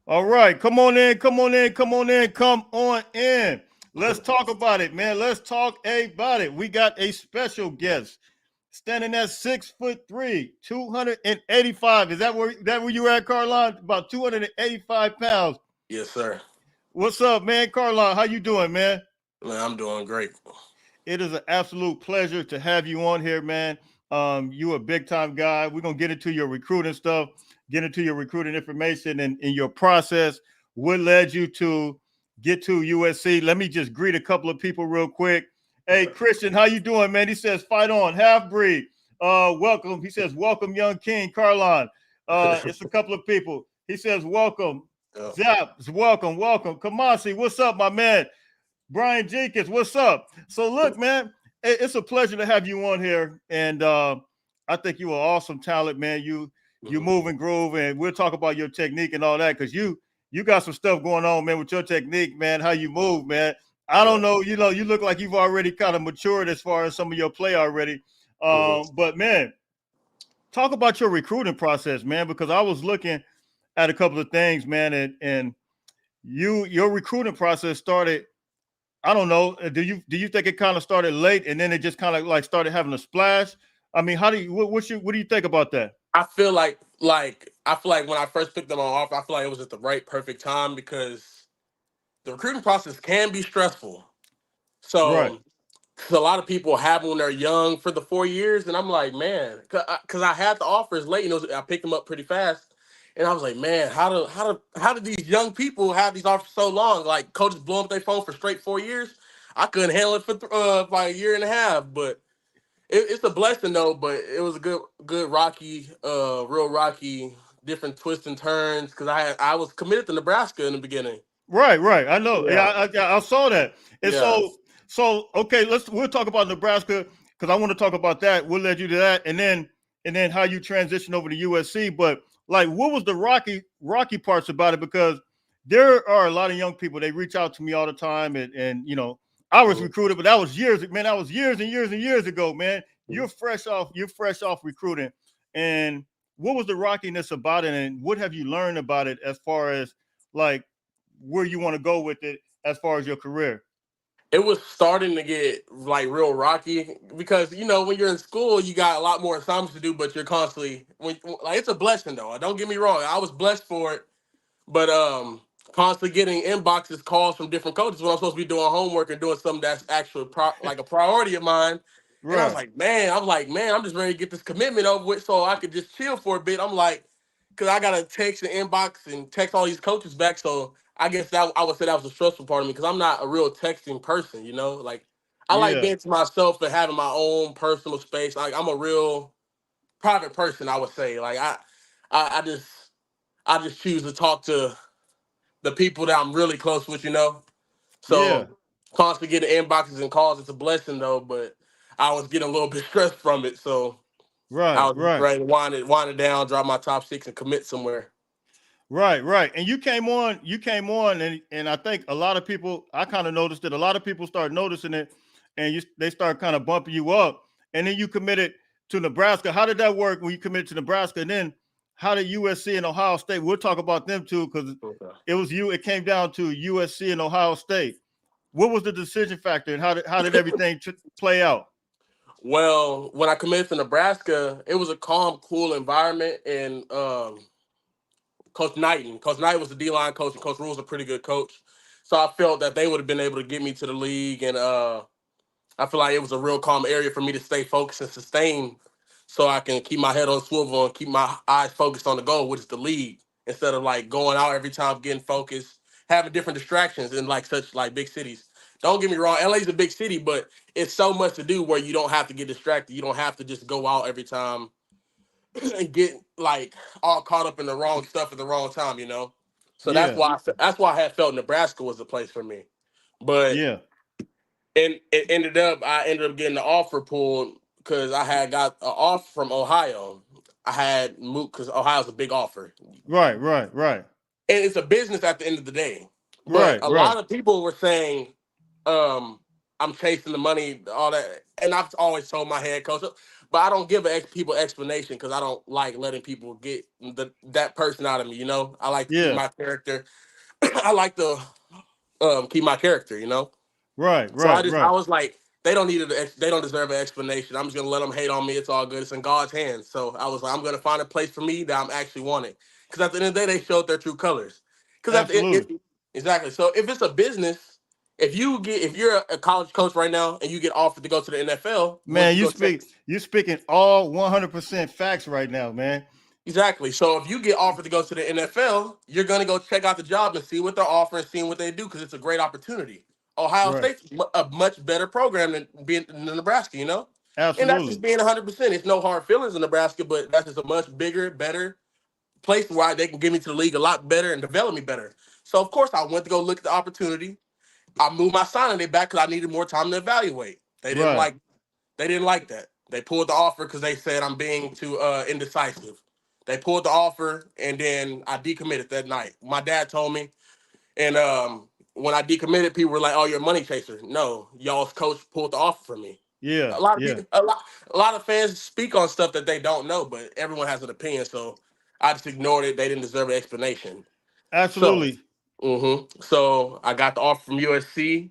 All right, come on in, come on in, come on in, come on in. Let's talk about it, man. Let's talk about it. We got a special guest standing at 6'3", 285. Is that where you at, Carlon? About 285 pounds. Yes, sir. What's up, man? Carlon, how you doing, man? Man, I'm doing great. It is an absolute pleasure to have you on here, man. You a big time guy. We're gonna get into your recruiting stuff, get into your recruiting information and in your process. What led you to get to USC? Let me just greet a couple of people real quick. Hey, Christian, how you doing, man? He says, "Fight on, half breed." Welcome. He says, "Welcome, young king, Carlon." It's a couple of people. He says, "Welcome." Yeah. Zap, welcome, welcome. Kamasi, what's up, my man? Brian Jenkins, what's up? So look, man, it's a pleasure to have you on here, and I think you're an awesome talent, man. You Mhm. move and groove, and we'll talk about your technique and all that because you got some stuff going on, man, with your technique, man. How you move, man. I don't Yeah. know, you look like you've already kind of matured as far as some of your play already. Mhm. But man, talk about your recruiting process, man, because I was looking at a couple of things, man, and your recruiting process started. I don't know. Do you think it kind of started late and then it just kind of like started having a splash? I mean, how do you what do you think about that? I feel like when I first picked them on offer, I feel like it was at the right perfect time because the recruiting process can be stressful. Right. So 'cause a lot of people have them when they're young for the 4 years, and I'm like, man, because I had the offers late, and I picked them up pretty fast, and I was like, man, how do these young people have these offers so long? Like coaches blowing up their phone for straight 4 years. I couldn't handle it for by a year and a half, but it's a blessing though. But it was a good rocky, real rocky, different twists and turns because I was committed to Nebraska in the beginning. Right, right. I know. Yeah, Yeah, I saw that. And yeah. so okay, we'll talk about Nebraska because I want to talk about that. We'll let you do that, and then how you transition over to USC. But like, what was the rocky parts about it? Because there are a lot of young people. They reach out to me all the time, and I was Mhm. recruited, but that was years, man. That was years and years and years ago, man. You're fresh off recruiting, and what was the rockiness about it, and what have you learned about it as far as like where you want to go with it as far as your career. It was starting to get like real rocky because when you're in school you got a lot more assignments to do, but you're constantly like it's a blessing though. Don't get me wrong, I was blessed for it, but constantly getting inboxes, calls from different coaches when I'm supposed to be doing homework and doing something that's actually like a priority of mine. And Right. I'm like, man, I'm just ready to get this commitment over with so I could just chill for a bit. I'm like, because I got to text and inbox and text all these coaches back. So I guess that I would say that was a stressful part of me because I'm not a real texting person, Like, I like Yeah. being to myself and having my own personal space. Like, I'm a real private person, I would say. Like, I, I just, I just choose to talk to the people that I'm really close with. Yeah. So constantly getting inboxes and calls, it's a blessing though, but I was getting a little bit stressed from it. So I Right. was Right. ready to wind it down, drop my top six and commit somewhere. Right. Right. And you came on, and I think a lot of people. I kind of noticed it. A lot of people start noticing it, and they start kind of bumping you up, and then you committed to Nebraska. How did that work when you committed to Nebraska? And then how did USC and Ohio State? We'll talk about them too because Okay. it was you. It came down to USC and Ohio State. What was the decision factor, and how did everything play out? Well, when I committed to Nebraska, it was a calm, cool environment, and Coach Knight was the D line coach, and Coach Rule was a pretty good coach. So I felt that they would have been able to get me to the league, and I feel like it was a real calm area for me to stay focused and sustain so I can keep my head on swivel and keep my eyes focused on the goal, which is the league, instead of like going out every time, getting focused, having different distractions in like such like big cities. Don't get me wrong, LA's a big city, but it's so much to do where you don't have to get distracted. You don't have to just go out every time and get like all caught up in the wrong stuff at the wrong time. So that's Yeah. why I had felt Nebraska was the place for me. But Yeah. I ended up getting the offer pulled because I had got an offer from Ohio. I had moved because Ohio's a big offer, Right. Right. Right. and it's a business at the end of the day. But Right. a Right. lot of people were saying, um, "I'm chasing the money, all that," and I've always told my head coach, but I don't give people explanation because I don't like letting people get that person out of me. I like to keep Yeah. my character. I like to keep my character. Right. So Right. I Right. was like, they don't deserve an explanation. I'm just gonna let them hate on me. It's all good. It's in God's hands. So I was like, I'm gonna find a place for me that I'm actually wanting. Because at the end of the day, they showed their true colors. Because at the end, Absolutely. exactly. So if it's a business, if you're a college coach right now and you get offered to go to the NFL, wouldn't Man, you go check? you speaking all 100% facts right now, man. Exactly. So if you get offered to go to the NFL, you're gonna go check out the job and see what they're offering, seeing what they do, because it's a great opportunity. Ohio Right. State's a much better program than being in Nebraska. And that's just Absolutely. being 100%. It's no hard feelings in Nebraska, but that's just a much bigger, better place where they can get me to the league a lot better and develop me better. So of course I went to go look at the opportunity. I moved my signing day back because I needed more time to evaluate. Right. They didn't like that. They pulled the offer because they said I'm being too indecisive. They pulled the offer, and then I decommitted that night. My dad told me, and when I decommitted, people were like, "Oh, you're a money chaser." No, y'all's coach pulled the offer from me. Yeah. A lot of Yeah. people, a lot of fans speak on stuff that they don't know, but everyone has an opinion. So I just ignored it. They didn't deserve an explanation. So, Absolutely. so I got the offer from USC.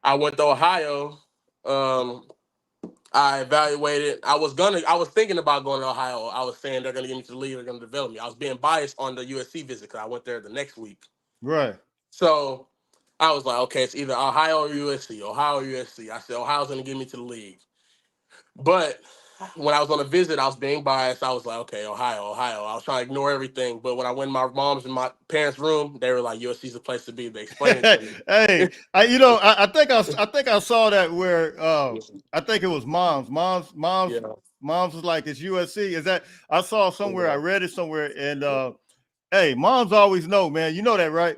I went to Ohio. Um, I evaluated. I was thinking about going to Ohio. I was saying they're gonna get me to the league. They're gonna develop me. I was being biased on the USC visit because I went there the next week. Right. So I was like, okay, it's either Ohio or USC. Ohio or USC. I said Ohio's gonna get me to the league. But when I was on a visit, I was being biased. I was like, okay, Ohio, Ohio. I was trying to ignore everything. But when I went in my mom's and my parents' room, they were like, USC's the place to be. They explained it to me. Hey, I think I saw that where I think it was Yeah. mom's was like it's USC. Is that I saw somewhere, I Yeah. read it somewhere, and hey, moms always know, man. You know that, right?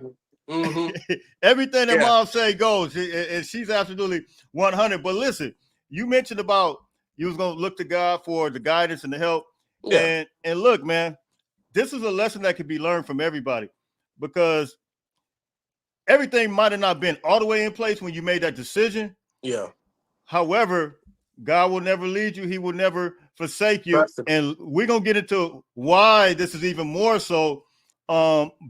Mm-hmm. Everything that Yeah. mom say goes, and she's absolutely 100. But listen, you mentioned about you was gonna look to God for the guidance and the help, Yeah. and look, man, this is a lesson that can be learned from everybody because everything might have not been all the way in place when you made that decision. Yeah. However, God will never lead you. He will never forsake you. That's it. And we're going to get into why this is even more so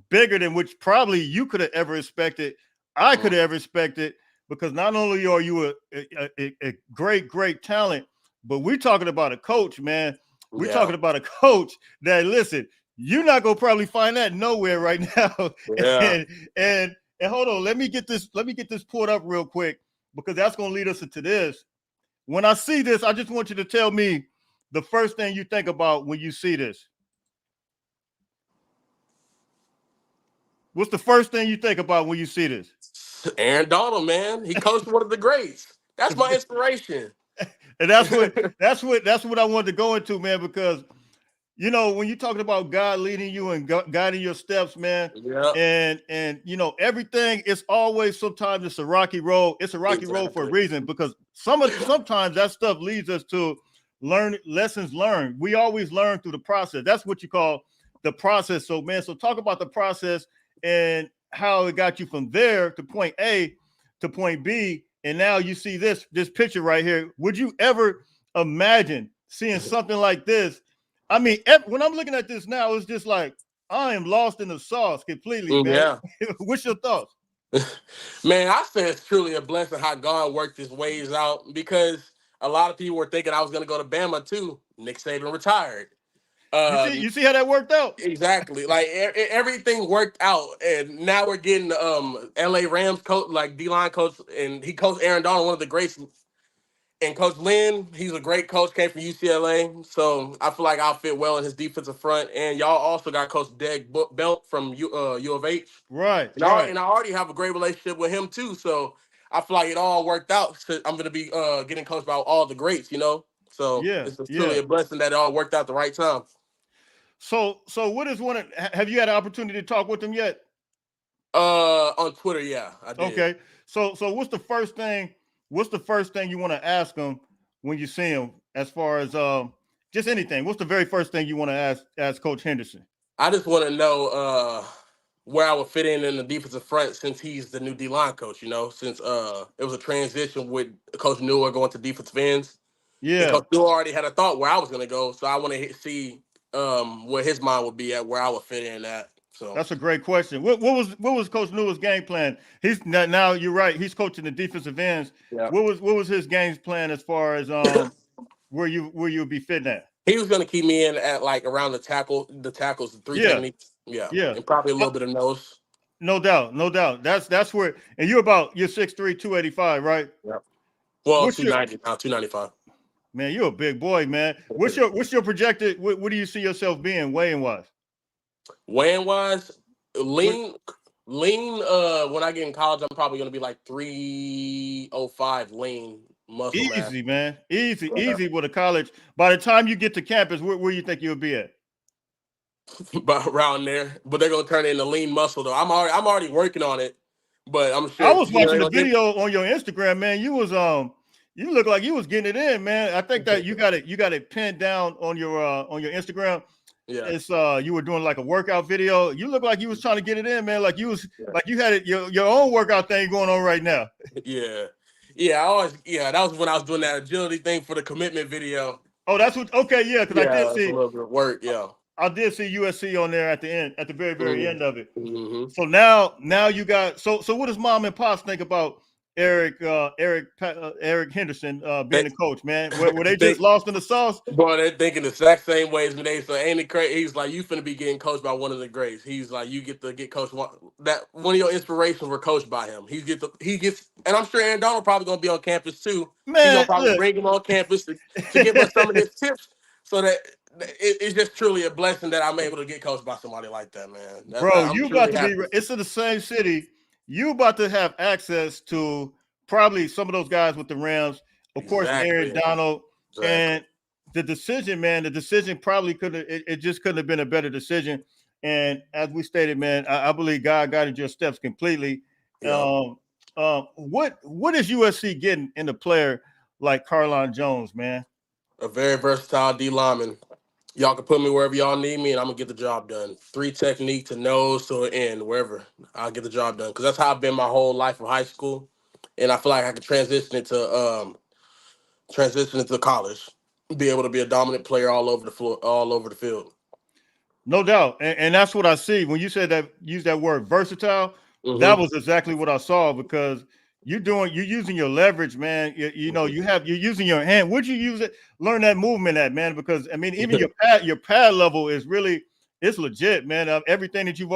bigger than which probably you could have ever expected. I could have ever expected because not only are you a great, great talent, but we're talking about a coach, man. We're Yeah. talking about a coach that, listen, you're not going to probably find that nowhere right now. Yeah. and, and, and hold on, let me get this pulled up real quick because that's going to lead us into this. When I see this, I just want you to tell me the first thing you think about when you see this. What's the first thing you think about when you see this? Aaron Donald, man. He coached one of the greats. That's my inspiration. And that's what I wanted to go into, man, because when you're talking about God leading you and guiding your steps, man, Yeah. and everything, it's always sometimes it's a rocky road. It's a rocky road for a Exactly. reason because sometimes that stuff leads us to lessons learned. We always learn through the process. That's what you call the process. So, man, so talk about the process and how it got you from there to point A to point B, and now you see this picture right here. Would you ever imagine seeing something like this? I mean, when I'm looking at this now, it's just like I am lost in the sauce completely, man. Yeah. What's your thoughts? Man, I say it's truly a blessing how God worked his ways out because a lot of people were thinking I was going to go to Bama too. Nick Saban retired. You see, Um, you see how that worked out? exactly. Like everything worked out, and now we're getting L.A. Rams coach, like D-line coach, and he coached Aaron Donald, one of the greats. And Coach Lynn, he's a great coach, came from UCLA, so I feel like I'll fit well in his defensive front. And y'all also got Coach Deg Belt from U of H. Right, And right. I already have a great relationship with him too. So I feel like it all worked out. So I'm gonna be getting coached by all the greats. So Yeah, it's truly yeah. a blessing that it all worked out at the right time. So what is one? Have you had an opportunity to talk with them yet? On Twitter, yeah, I did. Okay. So what's the first thing? What's the first thing you want to ask them when you see them? As far as just anything, what's the very first thing you want to ask Coach Henderson? I just want to know where I would fit in the defensive front since he's the new D line coach. Since it was a transition with Coach Newer going to defensive ends. And Yeah, Coach New already had a thought where I was gonna go, so I want to see where his mind would be at, where I would fit in at. So that's a great question. What was Coach Newell's game plan? He's now you're right. He's coaching the defensive ends. yeah, What was his game plan as far as where you would be fitting at? he was gonna keep me in at like around the tackles, the three Yeah, techniques, yeah, yeah. and probably a Uh, little bit of nose. no doubt, no doubt. That's where. And you're 6'3", 285, right? Yeah. Well, What's two your ninety now, 295. man? You're a big boy, man. What's your projected? What do you see yourself being weighing wise? Weighing wise, What, lean, lean. When I get in college, I'm probably gonna be like 305 lean muscle mass. easy, man. Easy, Yeah. easy with a college. By the time you get to campus, where you think you'll be at? But around there. But they're gonna turn it into lean muscle though. I'm already working on it, but I'm I sure was they're watching the gonna give. video on your Instagram, man. You look like you was getting it in, man. I think that you got it pinned down on your Instagram. Yeah, It's you were doing like a workout video. You look like you was trying to get it in, man. Like you had it your own workout thing going on right now. yeah, yeah. That was when I was doing that agility thing for the commitment video. Oh, that's what. Okay, yeah, because Yeah, it's a little bit of work. Yeah. I did see USC on there at the end, at the very very Mm-hmm. end of it. Mm-hmm. So now you got so what does mom and pops think about Eric Henderson being They, a coach, man? Were they they just lost in the sauce? Boy, they're thinking the exact same way as me. They so ain't it crazy? He's like, you finna be getting coached by one of the greats. He's like, you get to get coached. That one of your inspirations were coached by him. He gets, and I'm sure Aaron Donald probably gonna be on campus too. He's gonna Man, probably look. bring him on campus to give us some of his tips, so that it's just truly a blessing that I'm able to get coached by somebody like that, man. Bro, I'm you about truly to be happy. it's in the same city. You about to have access to probably some of those guys with the Rams, of course, Aaron Exactly, Donald. exactly. And the decision, man, the decision probably couldn't it just couldn't have been a better decision. And as we stated, man, I believe God guided your steps completely. Yeah, Um, what is USC getting in a player like Carlon Jones, man? a very versatile D lineman. Y'all can put me wherever y'all need me, and I'm gonna get the job done. Three technique to nose to an end, wherever I'll get the job done. Because that's how I've been my whole life from high school, and I feel like I could transition into college, be able to be a dominant player all over the floor, all over the field. No doubt, and that's what I see when you said that. Use that word versatile. That Mm-hmm. was exactly what I saw because you're using your leverage, man. You're using your hand. Would you use it? Learn that movement, at man, because I mean, even your pad level is really it's legit, man. Everything that you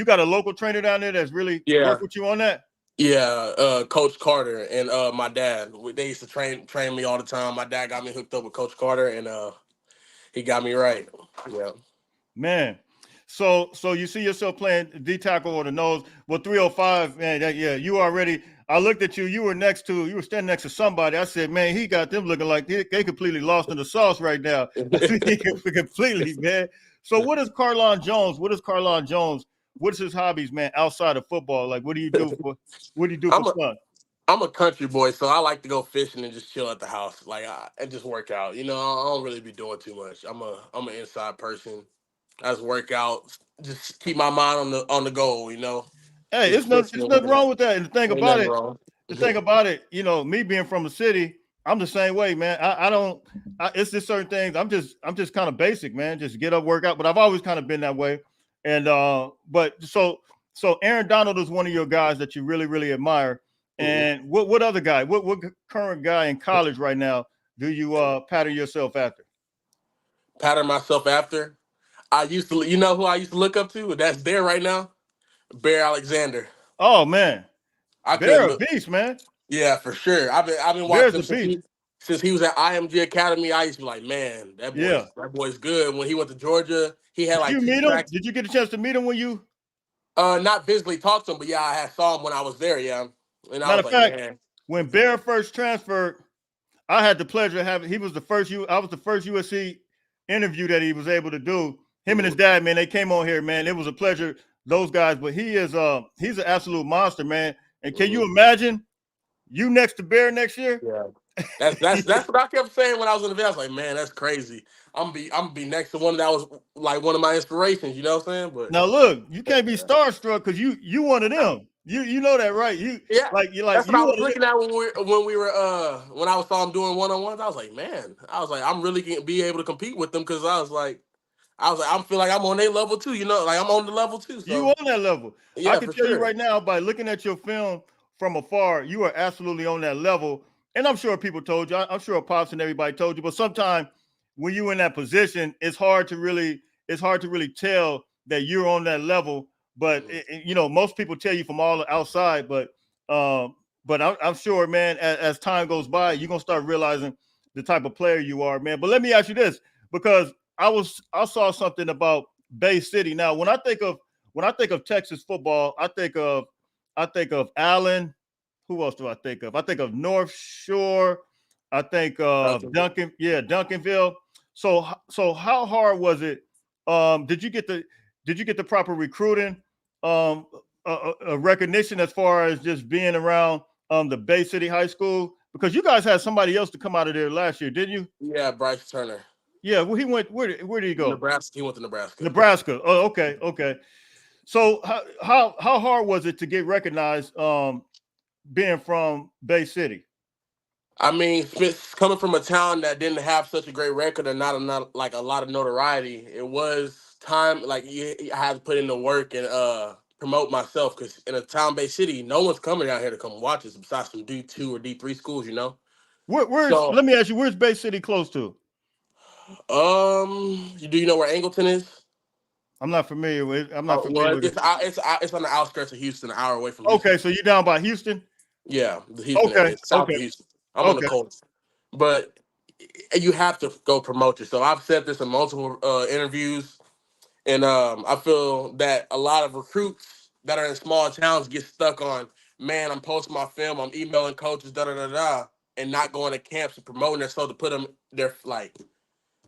got a local trainer down there that's really Yeah, work with you on that. yeah. Coach Carter and my dad, they used to train me all the time. My dad got me hooked up with Coach Carter, and he got me right. Yeah. Man, so you see yourself playing D tackle or the nose. Well, 305, man. Yeah, you already. I looked at you. You were standing next to somebody. I said, man, he got them looking like they completely lost in the sauce right now. Completely, man. So what is Carlon Jones? What's his hobbies, man, outside of football? Like, what do you do for I'm a fun? I'm a country boy, so I like to go fishing and just chill at the house, and just work out. I don't really be doing too much. I'm an inside person. I just work out, just keep my mind on the goal. Hey, Just fishing it's and nothing working wrong out. with that. And Ain't nothing wrong. the thing about it, me being from the city, I'm the same way, man. I don't. It's just certain things. I'm just kind of basic, man. Just get up, work out. But I've always kind of been that way. And but so Aaron Donald is one of your guys that you really really admire. Mhm. And what other guy? What current guy in college right now do you pattern yourself after? Pattern myself after. You know who I used to look up to? That's there right now. Bear Alexander. Oh man, I Bear couldn't a look. beast, man. Yeah, for sure. I've been Bear's watching a him beast. since he was at IMG Academy. I used to be like, man, Yeah. that boy's good. When he went to Georgia, he had Did like you two meet him? sacks. Did you get a chance to meet him when you? Not visibly talked to him, but yeah, I had saw him when I was there. Yeah, and I Matter was of like, fact, man, when Bear first transferred, I had the pleasure of having. He was the first. I was the first USC interview that he was able to do. Him and his mhm. dad, man, they came on here, man. It was a pleasure. Those guys, but he's an absolute monster, man. And can you Mhm. imagine you next to Bear next year? Yeah, that's what I kept saying when I was in the video. I was like, man, that's crazy. I'm gonna be next to one that was like one of my inspirations. You know what I'm saying? But Now look, you can't be starstruck because you one of them. You know that, right? Yeah, You like that's what I you was want to. looking at when I was saw him doing 1-on-ones. I was like, man, I was like, I'm really gonna be able to compete with them because I feel like I'm on their level too. You know, like I'm on the level too. You So on that level. I yeah, can for tell you sure. right now by looking at your film from afar, you are absolutely on that level. And I'm sure people told you. I'm sure Pops and everybody told you. But sometimes when you're in that position, it's hard to really tell that you're on that level. But you know, most people tell you from all the outside. But I'm sure, man, as time goes by, you're gonna start realizing the type of player you are, man. But let me ask you this, because I saw something about Bay City. Now, when I think of Texas football, I think of Allen. Who else do I think of? I think of North Shore. I think of Duncanville. So how hard was it? Did you get the proper recruiting, recognition as far as just being around the Bay City High School? Because you guys had somebody else to come out of there last year, didn't you? Yeah, Bryce Turner, Yeah, well, he went. Where did he go? Nebraska. He went to Nebraska. Nebraska. Oh, okay, okay. So how hard was it to get recognized being from Bay City? I mean, coming from a town that didn't have such a great record and not like a lot of notoriety, it was time. Like I had to put in the work and promote myself because in a town-based city, no one's coming out here to come watch us besides some D2 or D3 schools, you know. Where's So, let me ask you, where's Bay City close to? do you know where Angleton is? I'm not familiar Well, with it. it's on the outskirts of Houston, an hour away from Okay, Houston. so you're down by Houston? Yeah, the Houston area, Okay, it's south okay, of Houston. I'm on the okay. coast, but you have to go promote yourself. I've said this in multiple interviews, and I feel that a lot of recruits that are in small towns get stuck on, man, I'm posting my film, I'm emailing coaches, da da da da, and not going to camps and promoting themselves to put them their like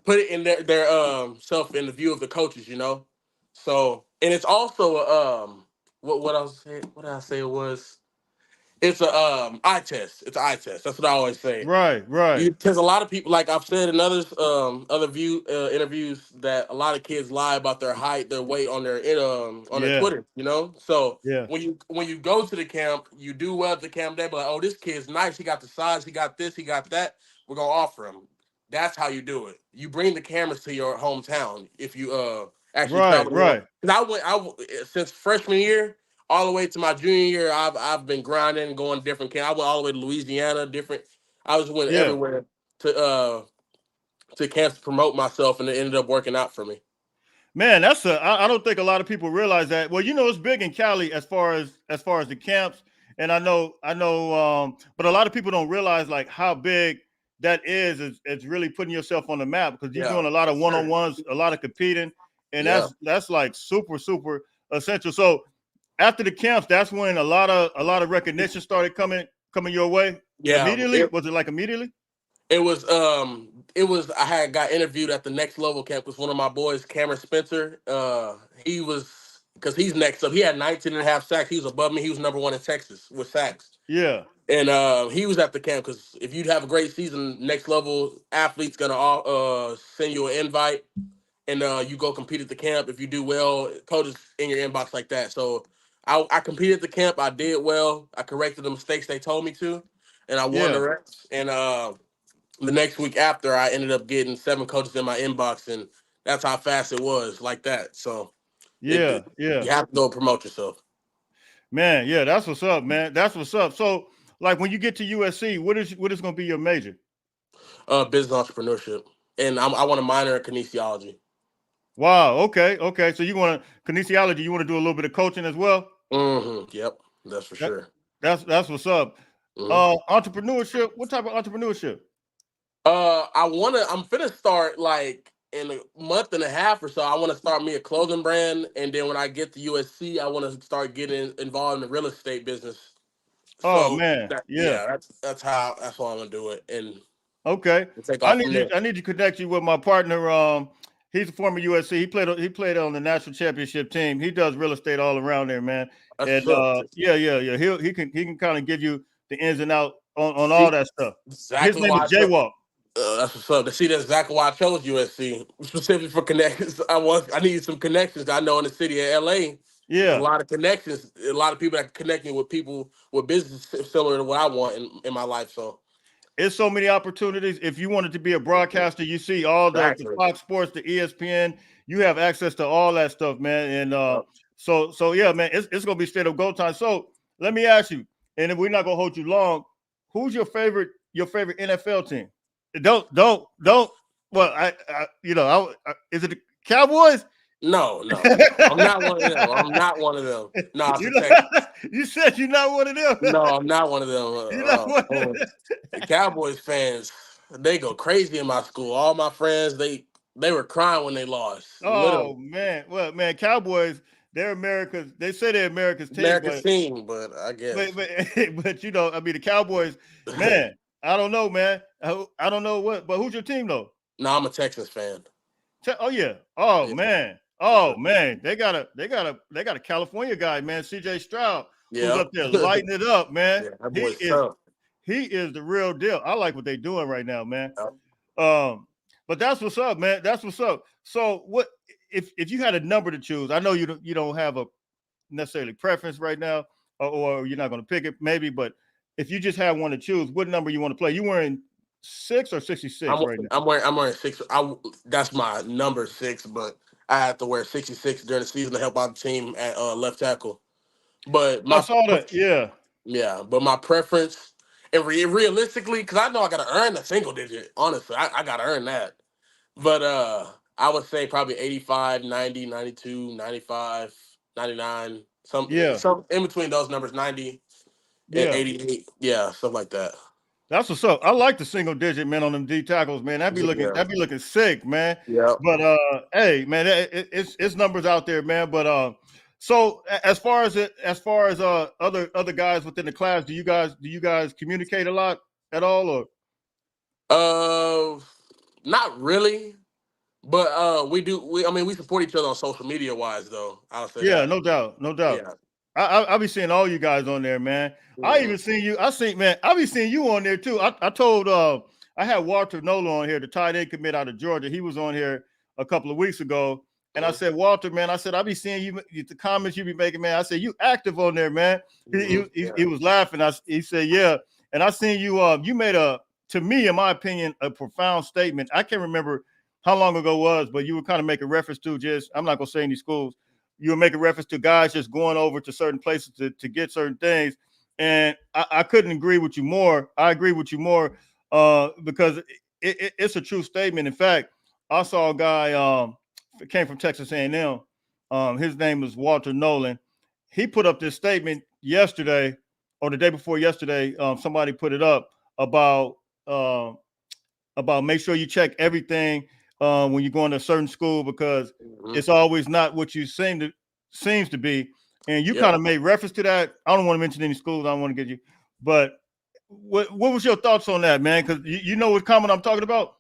put it in their self in the view of the coaches, you know. So and it's also what I was saying, what did I say it was? It's a eye test. It's an eye test. That's what I always say. Right, right. Because a lot of people, like I've said in other view interviews, that a lot of kids lie about their height, their weight on their Yeah, Twitter. You know, so yeah, when you go to the camp, you do well at the camp. They be like, oh, this kid's nice. He got the size. He got this. He got that. We're gonna offer him. That's how you do it. You bring the cameras to your hometown if you actually right, travel the world. right. Because since freshman year all the way to my junior year, I've been grinding and going to different camps. I went all the way to Louisiana, different. I was went Yeah. everywhere to camps to promote myself, and it ended up working out for me. Man, I don't think a lot of people realize that. Well, you know, it's big in Cali as far as the camps, and but a lot of people don't realize like how big that is. It's really putting yourself on the map because you're Yeah, doing a lot for of one on sure. ones, a lot of competing, and Yeah, that's like super essential. So after the camps, that's when a lot of recognition started coming your way yeah. immediately. Was it like immediately? It was I had got interviewed at the next level camp with one of my boys, Cameron Spencer. He was because he's next up. He had 19 and a half sacks. He was above me. He was number one in Texas with sacks. Yeah, And he was at the camp because if you'd have a great season, next level athlete's gonna send you an invite, and you go compete at the camp. If you do well, coaches in your inbox like that. So I competed at the camp. I did well. I corrected the mistakes they told me to, and I won the yeah, rest. And the next week after, I ended up getting 7 coaches in my inbox, and that's how fast it was like that. So yeah, yeah. you have to go promote yourself. Man, yeah, that's what's up, man. That's what's up. So, like, when you get to USC, what is going to be your major? Business entrepreneurship, and I want to minor in kinesiology. Wow. Okay. Okay. So you want to kinesiology? You want to do a little bit of coaching as well? Yep, that's for That, sure. that's what's up. hmm Entrepreneurship. What type of entrepreneurship? I'm finna start like in a month and a half or so. I want to start me a clothing brand, and then when I get to USC, I want to start getting involved in the real estate business. Oh So man. Yeah. that's how I'm gonna do it, and Okay. we'll take off from there. I need to connect you with my partner. He's a former USC. He played on the national championship team. He does real estate all around there, man. That's And what's up. yeah. He can kind of give you the ins and out on all See, that stuff. His exactly name is why I chose. Jaywalk. That's what's up. To see, that's exactly why I chose USC specifically for connections. I needed some connections. I know in the city of LA. There's a Yeah. lot of connections, a lot of people that connect me with people with business similar to what I want in my life. So It's so many opportunities. If you wanted to be a broadcaster, you see all the exactly. Fox Sports, the ESPN. You have access to all that stuff, man. And Yep. so yeah, man, it's gonna be straight up go time. So let me ask you, and if we're not gonna hold you long, who's your favorite NFL team? Don't. Well, is it the Cowboys? No, no, no. I'm not one of them. I'm not one of them. No, it's You the know, Texans. you said you're not one of them. No, I'm not one of them. You're not one of them. The Cowboys fans, they go crazy in my school. All my friends, they were crying when they lost. Oh Literally, man, well, man, Cowboys, they're America's. They say they're America's team, America's but team, but I guess. but but, but I mean, the Cowboys, man. I don't know, man. I don't know what, but who's your team though? No, I'm a Texans fan. Oh yeah. Oh Yeah, man. Oh man. They got a California guy, man. CJ Stroud, who's yeah, up there lighting it up, man. yeah. That He boy's is tough. he is the real deal. I like what they're doing right now, man. Yeah. But that's what's up, man. That's what's up. So what if you had a number to choose? I know you don't have a necessarily preference right now, or you're not going to pick it, maybe. But if you just have one to choose, what number you want to play? You wearing 6 or 66 I'm right now? I'm wearing six. That's my number 6, but I have to wear 66 during the season to help out the team at left tackle. But I my saw that. Yeah, Yeah, but my preference, and realistically, because I know I got to earn a single digit. Honestly, I got to earn that. But I would say probably 85, 90, 92, 95, 99, yeah, some in between those numbers, 90 and yeah. 88. Yeah, stuff like that. That's what's up. I like the single digit, man, on them D tackles, man. That'd be looking Yeah. that'd be looking sick, man. Yeah. But hey, man, it's numbers out there, man. But so as far as other guys within the class, do you guys communicate a lot at all, or Uh, Not really, but we do. I mean, we support each other on social media wise, though. I'll say yeah, that. no doubt, no doubt. Yeah. I be seeing all you guys on there, man. I Mhm. even seen you. I seen, man. I be seeing you on there too. I told I had Walter Nola on here, the tight end commit out of Georgia. He was on here a couple of weeks ago, and I Mhm. said, Walter, man, I said I be seeing the comments you be making, man. I said you active on there, man. He he, Mhm. he, Yeah. he was laughing. He said, yeah, and I seen you. You made to me, in my opinion, a profound statement. I can't remember how long ago it was, but you were kind of making reference to just. I'm not gonna say any schools, you were making reference to guys just going over to certain places to get certain things. And I couldn't agree with you more. I agree with you more because it's a true statement. In fact, I saw a guy came from Texas A&M. His name is Walter Nolan. He put up this statement yesterday or the day before yesterday. Somebody put it up about uh, make sure you check everything when you're going to a certain school because Mhm. it's always not what you seems to be. And you kind Yeah. of made reference to that. I don't want to mention any schools. I don't want to get you, but what was your thoughts on that, man? Because you know what comment I'm talking about.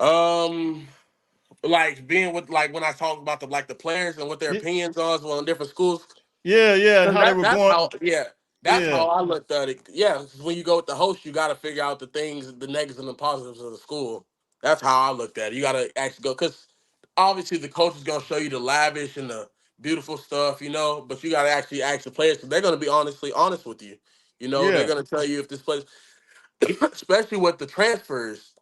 Um, like being with like when I talk about the players and what their Yeah, opinions are on different schools. yeah, yeah, and 'Cause how they were that's going. how that's Yeah, how I looked at it. Yeah, 'cause when you go with the host, you got to figure out the things, the negatives and the positives of the school. That's how I looked at it. You got to actually go because obviously the coach is gonna show you the lavish and the beautiful stuff, but you got to actually ask the players because they're gonna be honest with you. They're yeah, gonna tell you if this place, especially with the transfers,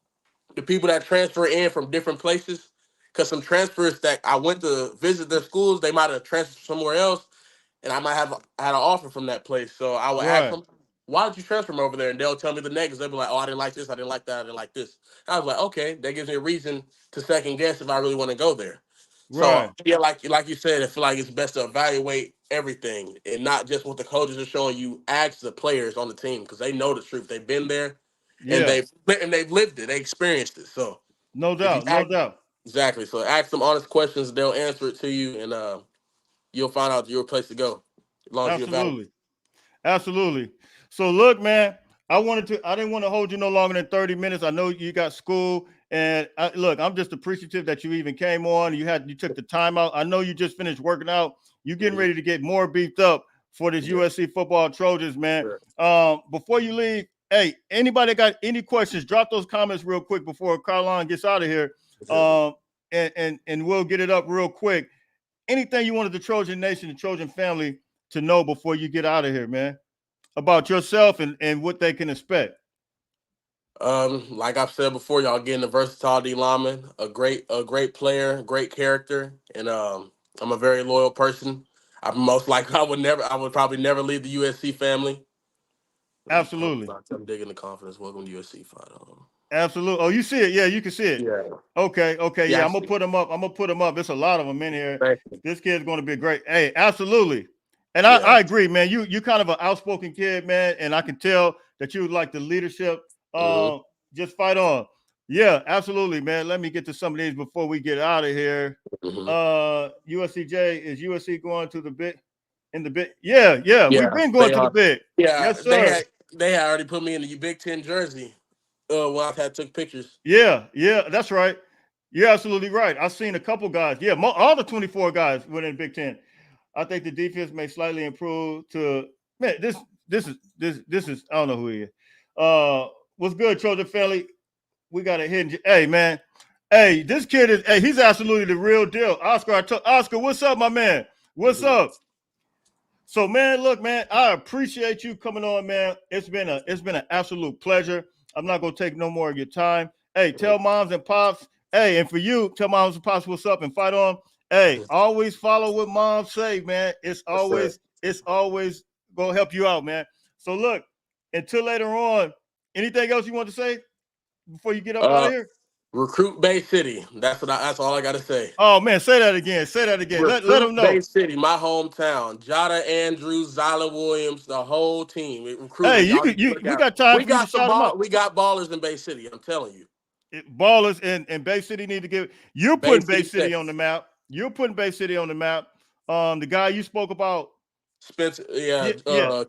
the people that transfer in from different places. Because some transfers that I went to visit their schools, they might have transferred somewhere else, and I might have had an offer from that place. So I would ask right, them, "Why did you transfer from over there?" And they'll tell me the negatives. They'll be like, "Oh, I didn't like this. I didn't like that. I didn't like this." And I was like, "Okay, that gives me a reason to second guess if I really want to go there." So right. yeah, like you said, I feel like it's best to evaluate everything and not just what the coaches are showing you. Ask the players on the team because they know the truth. They've been there and Yeah, they've lived it. They experienced it. So no if you doubt, no ask doubt. exactly, so ask them honest questions, they'll answer it to you, and you'll find out your place to go as long as you evaluate. Absolutely. Absolutely. So look, man, I didn't want to hold you no longer than 30 minutes. I know you got school. And look, I'm just appreciative that you even came on. You took the time out. I know you just finished working out. You getting Mhm. ready to get more beefed up for this Yeah, USC football Trojans, man. sure. Before you leave, hey, anybody got any questions? Drop those comments real quick before Carlon gets out of here. Sure. Um, and we'll get it up real quick. anything you wanted the Trojan Nation, the Trojan family to know before you get out of here, man, about yourself and what they can expect. Like I've said before, y'all getting a versatile D lineman, a great player, great character, and I'm a very loyal person. I would probably never leave the USC family. Absolutely. I'm digging the confidence. Welcome to USC fight. Absolutely. Oh, you see it? Yeah, you can see it. Yeah. Okay, okay, Yeah. yeah. I'm gonna put them up. I'm gonna put them up. There's a lot of them in here. Thank you. This kid's gonna be great. Hey, absolutely. And Yeah. I agree, man. You kind of an outspoken kid, man, and I can tell that you like the leadership. Mm-hmm. Just fight on. Yeah, absolutely, man. Let me get to some of these before we get out of here. Mm-hmm. USCJ, is USC going to the big in the big? Yeah, yeah. We've Yeah. been going They to the are. big. Yeah. Yes, sir. They had already put me in the Big Ten jersey. When I had took pictures. Yeah, yeah, that's right. You're absolutely right. I've seen a couple guys. Yeah, all the 24 guys went in Big Ten. I think the defense may slightly improve to man. This is I don't know who he is. What's good, Trojan family? We got a hidden. Hey, man. Hey, this kid is. Hey, he's absolutely the real deal. Oscar, Oscar, what's up, my man? What's up? So, man, look, man, I appreciate you coming on, man. It's been an absolute pleasure. I'm not gonna take no more of your time. Hey, tell moms and pops. Hey, and for you, tell moms and pops what's up and fight on. Hey, always follow what moms say, man. It's always gonna help you out, man. So look, until later on, anything else you want to say before you get up out of here? Recruit Bay City. That's all I gotta say. Oh man, say that again. Say that again. Let them know. Bay City, my hometown. Jada Andrews, Zyla Williams, the whole team. Hey, we got time for you to shout them out. We got ballers in Bay City. I'm telling you. Ballers and Bay City need to give. You're putting Bay City Texas. on the map. You're putting Bay City on the map. The guy you spoke about, Spencer. Yeah.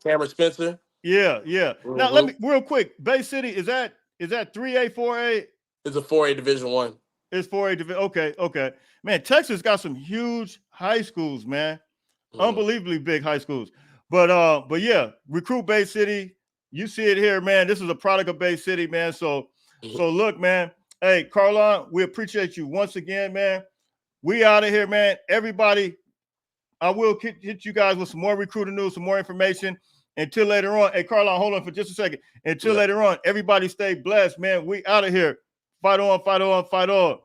Cameron Spencer. Yeah. Now let me real quick. Bay City is that 3A, 4A? It's a 4A Division 1. It's 4A Division. Okay. Man, Texas got some huge high schools, man. Unbelievably big high schools. But yeah, recruit Bay City. You see it here, man. This is a product of Bay City, man. So look, man. Hey, Carlon, we appreciate you once again, man. We out of here, man. Everybody, I will hit you guys with some more recruiting news, some more information. Until later on. Hey, Carlon, hold on for just a second. Until later on, everybody stay blessed, man. We out of here. Fight on, fight on, fight on.